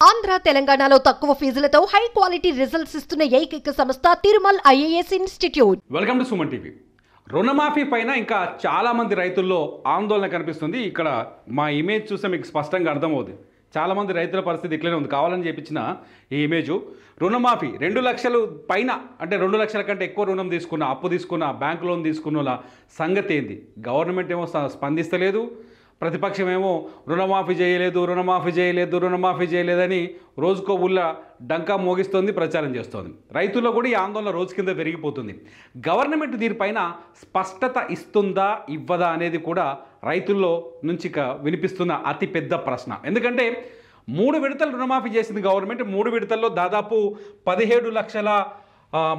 ఆంధ్ర తెలంగాణలో తక్కువ ఫీజులతో high quality results ఇస్తున్న ఏకైక సంస్థ Thirumal IAS institute. Welcome to Suman TV. రుణమాఫీ పైన ఇంకా చాలామంది రైతుల్లో ఆందోళన కనిపిస్తుంది. ఇక్కడ మా ఇమేజ్ చూస్తే మీకు స్పష్టంగా అర్థమవుతుంది. చాలామంది రైతుల పరిస్థితి ఇట్లనే ఉంది. కావాలని చేపించిన ఈ ఇమేజు రుణమాఫీ 2 లక్షలు పైన, అంటే 2 లక్షల కంటే ఎక్కువ రుణం తీసుకున్న, అప్పు తీసుకున్న, బ్యాంక్ లోన్ తీసుకున్న సంగతి ఏంది? గవర్నమెంట్ ఏమో స్పందిస్తలేదు, ప్రతిపక్షం ఏమో రుణమాఫీ చేయలేదని రోజుకో ఊళ్ళ డంకా మోగిస్తోంది, ప్రచారం చేస్తోంది. రైతుల్లో కూడా ఈ ఆందోళన రోజు కింద పెరిగిపోతుంది. గవర్నమెంట్ దీనిపైన స్పష్టత ఇస్తుందా ఇవ్వదా అనేది కూడా రైతుల్లో నుంచి వినిపిస్తున్న అతిపెద్ద ప్రశ్న. ఎందుకంటే 3 విడతలు రుణమాఫీ చేసింది గవర్నమెంట్. 3 విడతల్లో దాదాపు 17 లక్షల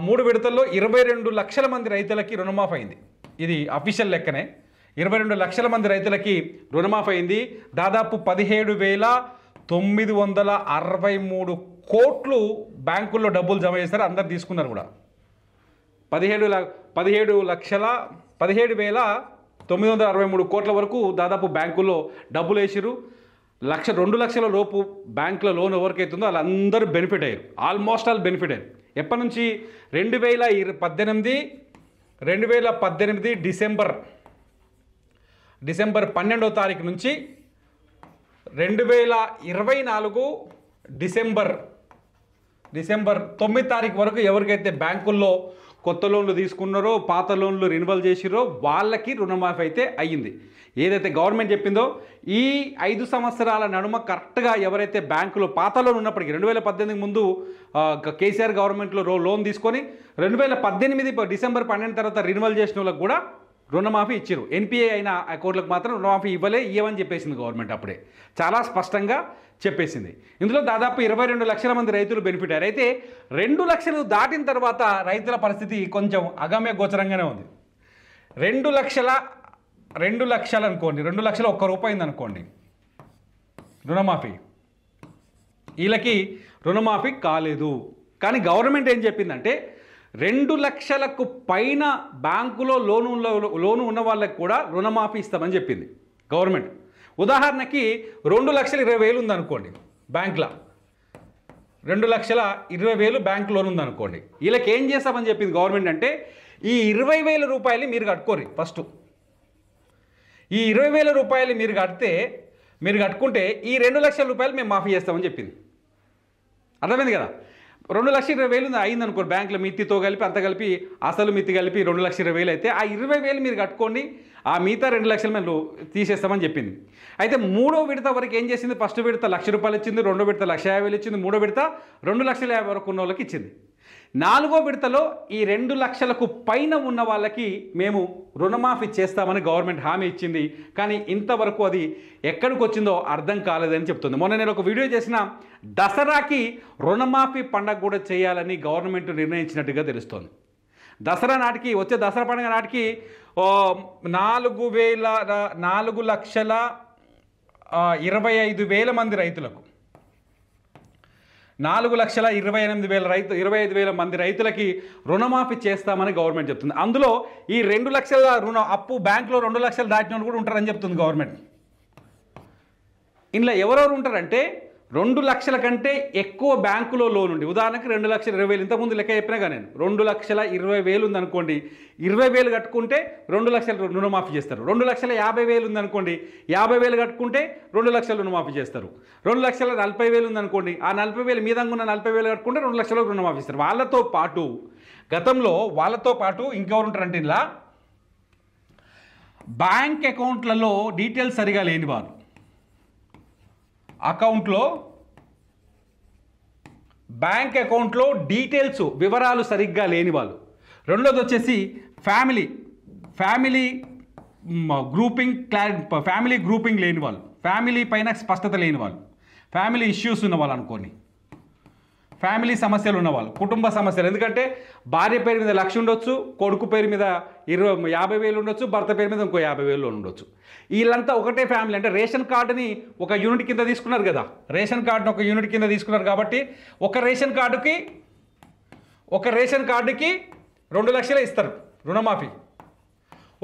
3 విడతల్లో 22 లక్షల మంది రైతులకి రుణమాఫీ అయింది. ఇది అఫీషియల్ లెక్కనే. 22 లక్షల మంది రైతులకి రుణమాఫీ అయింది. దాదాపు 17,963 కోట్లు బ్యాంకుల్లో డబ్బులు జమ చేశారు. అందరు తీసుకున్నారు కూడా. 17,963 కోట్ల వరకు దాదాపు బ్యాంకుల్లో డబ్బులు వేసిరు. 2 లక్షల లోపు బ్యాంకుల లోన్ ఎవరికైతుందో వాళ్ళందరూ బెనిఫిట్ అయ్యారు. ఆల్మోస్ట్ ఆల్ బెనిఫిట్ అయ్యారు. ఎప్పటి నుంచి? 2018 డిసెంబర్ 12వ తారీఖు నుంచి 2024 డిసెంబర్ 9 తారీఖు వరకు ఎవరికైతే బ్యాంకుల్లో కొత్త లోన్లు తీసుకున్నారో, పాత లోన్లు రెన్యువల్ చేసిరో వాళ్ళకి రుణమాఫీ అయితే అయ్యింది. ఏదైతే గవర్నమెంట్ చెప్పిందో ఈ 5 సంవత్సరాల నడుమ కరెక్ట్గా ఎవరైతే బ్యాంకులో పాత లోన్ ఉన్నప్పటికీ 2018 ముందు కేసీఆర్ గవర్నమెంట్లో లోన్ తీసుకొని 2018 డిసెంబర్ 12 తర్వాత రెన్యువల్ చేసిన వాళ్ళకి కూడా రుణమాఫీ ఇచ్చారు. ఎన్పిఏ అయిన అకౌంట్లకు మాత్రం రుణమాఫీ ఇవ్వమని చెప్పేసింది గవర్నమెంట్. అప్పుడే చాలా స్పష్టంగా చెప్పేసింది. ఇందులో దాదాపు 22 లక్షల మంది రైతులు బెనిఫిట్ అయ్యారు. అయితే 2 లక్షలు దాటిన తర్వాత రైతుల పరిస్థితి కొంచెం అగమ్య గోచరంగానే ఉంది. 2 లక్షలు అనుకోండి, 2 లక్షలు ₹1 అనుకోండి రుణమాఫీ. వీళ్ళకి రుణమాఫీ కాలేదు. కానీ గవర్నమెంట్ ఏం చెప్పిందంటే 2 లక్షలకు పైన బ్యాంకులో లోను ఉన్న వాళ్ళకి కూడా రుణమాఫీ ఇస్తామని చెప్పింది గవర్నమెంట్. ఉదాహరణకి 2,20,000 ఉందనుకోండి బ్యాంకులో, 2,20,000 బ్యాంక్ లోన్ ఉందనుకోండి. వీళ్ళకి ఏం చేస్తామని చెప్పింది గవర్నమెంట్ అంటే ఈ 20,000 రూపాయలు మీరు కట్టుకోరు. ఫస్ట్ ఈ 20,000 రూపాయలు మీరు కట్టుకుంటే ఈ 2 లక్షల రూపాయలు మేము మాఫీ చేస్తామని చెప్పింది. అర్థమైంది కదా? 2,20,000 అయిందనుకో బ్యాంకులో, మిత్తితో కలిపి అంత కలిపి అసలు మిత్తి కలిపి 2,20,000 అయితే ఆ 20,000 మీరు కట్టుకోండి, ఆ మిగతా 2 లక్షలు మేము తీసేస్తామని చెప్పింది. అయితే 3వ విడత వరకు ఏం చేసింది? ఫస్ట్ విడత ₹1,00,000 ఇచ్చింది, 2వ విడత ₹1,50,000 ఇచ్చింది, 3వ విడత ₹2,50,000 వరకు ఉన్న వాళ్ళకి ఇచ్చింది. 4వ విడతలో ఈ 2 లక్షలకు పైన ఉన్న వాళ్ళకి మేము రుణమాఫీ చేస్తామని గవర్నమెంట్ హామీ ఇచ్చింది. కానీ ఇంతవరకు అది ఎక్కడికి వచ్చిందో అర్థం కాలేదని చెప్తుంది. మొన్న నేను ఒక వీడియో చేసిన దసరాకి రుణమాఫీ పండగ కూడా చేయాలని గవర్నమెంట్ నిర్ణయించినట్టుగా తెలుస్తోంది. దసరా నాటికి, వచ్చే దసరా పండుగ నాటికి 4,25,000 మంది రైతులకు, 4,28,000 మంది రైతులకి రుణమాఫీ చేస్తామని గవర్నమెంట్ చెప్తుంది. అందులో ఈ 2 లక్షల అప్పు బ్యాంకులో 2 లక్షలు దాటిన వాళ్ళు కూడా ఉంటారని చెప్తుంది గవర్నమెంట్. ఇందులో ఎవరెవరు ఉంటారంటే 2 లక్షల కంటే ఎక్కువ బ్యాంకులో లోన్ ఉండి, ఉదాహరణకి 2,20,000 ఇంతకుముందు లెక్క చెప్పినా కానీ 2,20,000 ఉందనుకోండి, 20,000 కట్టుకుంటే 2 లక్షలు రుణమాఫీ చేస్తారు. 2,50,000 ఉందనుకోండి, 50,000 కట్టుకుంటే 2 లక్షలు రుణమాఫీ చేస్తారు. 2,40,000 ఉందనుకోండి, ఆ 40,000 మీదంగా ఉన్న 40,000 కట్టుకుంటే 2 లక్షలకు రుణమాఫీ ఇస్తారు. వాళ్ళతో పాటు ఇంకెవరు ఉంటారంటే ఇలా బ్యాంక్ అకౌంట్లలో డీటెయిల్స్ సరిగా లేని వారు, బ్యాంక్ అకౌంట్లో డీటెయిల్స్ వివరాలు సరిగ్గా లేని వాళ్ళు. రెండోది వచ్చేసి ఫ్యామిలీ గ్రూపింగ్ లేని వాళ్ళు, ఫ్యామిలీ పైన స్పష్టత లేని వాళ్ళు, ఫ్యామిలీ ఇష్యూస్ ఉన్న వాళ్ళు అనుకోండి, ఫ్యామిలీ సమస్యలు ఉన్నవాళ్ళు, కుటుంబ సమస్యలు. ఎందుకంటే భార్య పేరు మీద 1,00,000 ఉండొచ్చు, కొడుకు పేరు మీద 50,000 ఉండొచ్చు, భర్త పేరు మీద ఇంకో 50,000 ఉండొచ్చు. వీళ్ళంతా ఒకటే ఫ్యామిలీ. అంటే రేషన్ కార్డుని ఒక యూనిట్ కింద తీసుకున్నారు కదా, రేషన్ కార్డుని ఒక యూనిట్ కింద తీసుకున్నారు కాబట్టి ఒక రేషన్ కార్డుకి 2 లక్షలే ఇస్తారు రుణమాఫీ.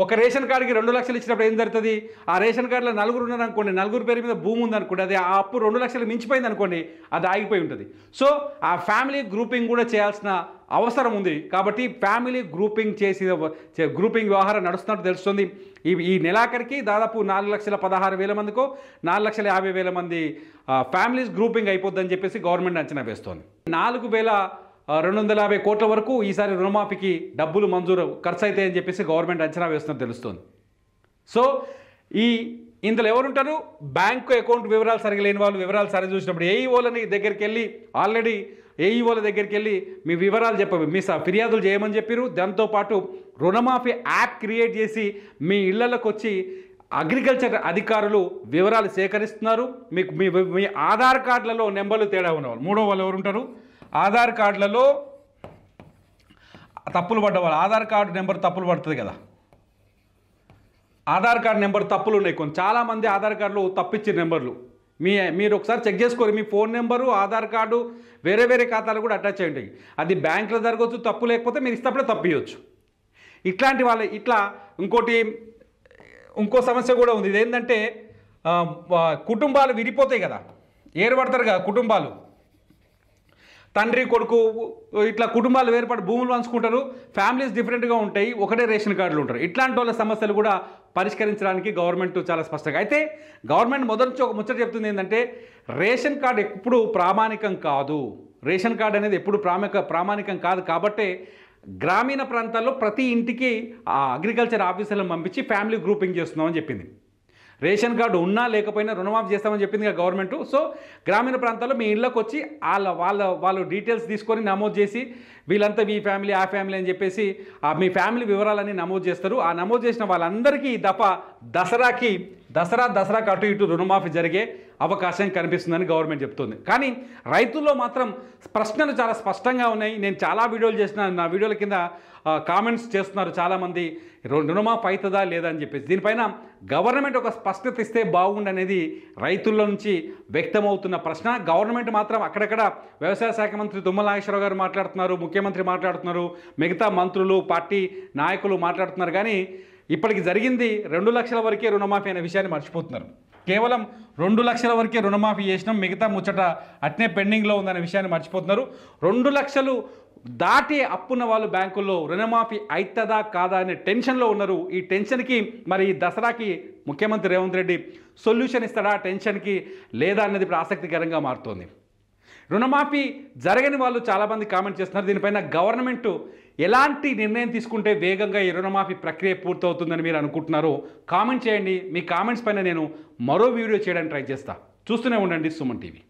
ఒక రేషన్ కార్డుకి 2 లక్షలు ఇచ్చినప్పుడు ఏం జరుగుతుంది? ఆ రేషన్ కార్డులో నలుగురు ఉన్నారు అనుకోండి, నలుగురు పేరు మీద భూమి ఉందనుకోండి, అది ఆ అప్పు 2 లక్షలు మించిపోయింది అనుకోండి, అది ఆగిపోయి ఉంటుంది. సో ఆ ఫ్యామిలీ గ్రూపింగ్ కూడా చేయాల్సిన అవసరం ఉంది. కాబట్టి ఫ్యామిలీ గ్రూపింగ్ వ్యవహారం నడుస్తున్నట్టు తెలుస్తుంది. ఈ నెలాఖరికి దాదాపు 4,16,000 మందికో 4,50,000 మంది ఫ్యామిలీస్ గ్రూపింగ్ అయిపోద్దని చెప్పేసి గవర్నమెంట్ అంచనా వేస్తోంది. 4,250 కోట్ల వరకు ఈసారి రుణమాఫీకి డబ్బులు ఖర్చు అవుతాయని చెప్పేసి గవర్నమెంట్ అంచనా వేస్తున్నట్టు తెలుస్తుంది. సో ఇందులో ఎవరుంటారు? బ్యాంకు అకౌంట్ వివరాలు సరిగా లేని వాళ్ళు వివరాలు సరి చూసినప్పుడు ఏఈఓల దగ్గరికి వెళ్ళి మీ వివరాలు మీ ఫిర్యాదులు చేయమని చెప్పారు. దాంతోపాటు రుణమాఫీ యాప్ క్రియేట్ చేసి మీ ఇళ్లలోకి వచ్చి అగ్రికల్చర్ అధికారులు వివరాలు సేకరిస్తున్నారు. మీ ఆధార్ కార్డులలో నెంబర్లు తేడా ఉన్నవాళ్ళు, మూడో వాళ్ళు ఎవరుంటారు? ఆధార్ కార్డులలో తప్పులు పడ్డవాళ్ళు, ఆధార్ కార్డు నెంబర్ తప్పులు పడుతుంది కదా, ఆధార్ కార్డు నెంబర్ తప్పులు ఉన్నాయి. చాలామంది ఆధార్ కార్డులు తప్పిచ్చిన నెంబర్లు మీరు ఒకసారి చెక్ చేసుకోరు. మీ ఫోన్ నెంబరు, ఆధార్ కార్డు వేరే ఖాతాలు కూడా అటాచ్ అయ్యి ఉంటాయి. అది బ్యాంకులో జరగవచ్చు, తప్పు లేకపోతే మీరు ఇస్తప్పుడే తప్పియచ్చు. ఇట్లాంటి వాళ్ళ ఇంకో సమస్య కూడా ఉంది. ఇదేంటంటే కుటుంబాలు విడిపోతాయి కదా, ఏర్పడతారు కదా కుటుంబాలు, తండ్రి కొడుకు ఇట్లా కుటుంబాలు వేరుపడి భూములు పంచుకుంటారు, ఫ్యామిలీస్ డిఫరెంట్గా ఉంటాయి, ఒకటే రేషన్ కార్డులు ఉంటారు. ఇట్లాంటి వాళ్ళ సమస్యలు కూడా పరిష్కరించడానికి గవర్నమెంట్ చాలా స్పష్టంగా అయితే గవర్నమెంట్ మొదటి ఒక ముచ్చట చెప్తుంది ఏంటంటే రేషన్ కార్డు ఎప్పుడు ప్రామాణికం కాదు, రేషన్ కార్డు అనేది ఎప్పుడు ప్రామాణికం కాదు. కాబట్టే గ్రామీణ ప్రాంతాల్లో ప్రతి ఇంటికి అగ్రికల్చర్ ఆఫీసర్లను పంపించి ఫ్యామిలీ గ్రూపింగ్ చేస్తున్నామని చెప్పింది. రేషన్ కార్డు ఉన్నా లేకపోయినా రుణమాఫీ చేస్తామని చెప్పింది కదా గవర్నమెంట్. సో గ్రామీణ ప్రాంతాల్లో మీ ఇళ్ళకి వచ్చి వాళ్ళు డీటెయిల్స్ తీసుకొని నమోదు చేసి వీళ్ళంతా ఈ ఫ్యామిలీ ఆ ఫ్యామిలీ అని చెప్పేసి మీ ఫ్యామిలీ వివరాలన్నీ నమోదు చేస్తారు. ఆ నమోదు చేసిన వాళ్ళందరికీ దసరాకి అటు ఇటు రుణమాఫీ జరిగే అవకాశం కనిపిస్తుందని గవర్నమెంట్ చెప్తుంది. కానీ రైతుల్లో మాత్రం ప్రశ్నలు చాలా స్పష్టంగా ఉన్నాయి. నేను చాలా వీడియోలు చేసిన, నా వీడియోల కింద కామెంట్స్ చేస్తున్నారు చాలామంది, రుణమాఫీ అవుతుందా లేదా అని చెప్పేసి. దీనిపైన గవర్నమెంట్ ఒక స్పష్టత ఇస్తే బాగుండనేది రైతుల నుంచి వ్యక్తమవుతున్న ప్రశ్న. గవర్నమెంట్ మాత్రం అక్కడక్కడ వ్యవసాయ శాఖ మంత్రి తుమ్మల నాగేశ్వరరావు గారు మాట్లాడుతున్నారు, ముఖ్యమంత్రి మాట్లాడుతున్నారు, మిగతా మంత్రులు పార్టీ నాయకులు మాట్లాడుతున్నారు. కానీ ఇప్పటికి జరిగింది 2 లక్షల వరకే రుణమాఫీ అనే విషయాన్ని మర్చిపోతున్నారు. కేవలం 2 లక్షల వరకే రుణమాఫీ చేసినాం, మిగతా ముచ్చట అట్నే పెండింగ్లో ఉందనే విషయాన్ని మర్చిపోతున్నారు. 2 లక్షలు దాటి అప్పున్న వాళ్ళు బ్యాంకుల్లో రుణమాఫీ అవుతుందా కాదా అనే టెన్షన్లో ఉన్నారు. ఈ టెన్షన్కి మరి దసరాకి ముఖ్యమంత్రి రేవంత్ రెడ్డి సొల్యూషన్ ఇస్తాడా టెన్షన్కి లేదా అన్నది ఇప్పుడు ఆసక్తికరంగా మారుతోంది. రుణమాఫీ జరగని వాళ్ళు చాలామంది కామెంట్ చేస్తున్నారు. దీనిపైన గవర్నమెంట్ ఎలాంటి నిర్ణయం తీసుకుంటే వేగంగా ఈ రుణమాఫీ ప్రక్రియ పూర్తవుతుందని మీరు అనుకుంటున్నారో కామెంట్ చేయండి. మీ కామెంట్స్ పైన నేను మరో వీడియో చేయడానికి ట్రై చేస్తా. చూస్తూనే ఉండండి సుమన్ టీవీ.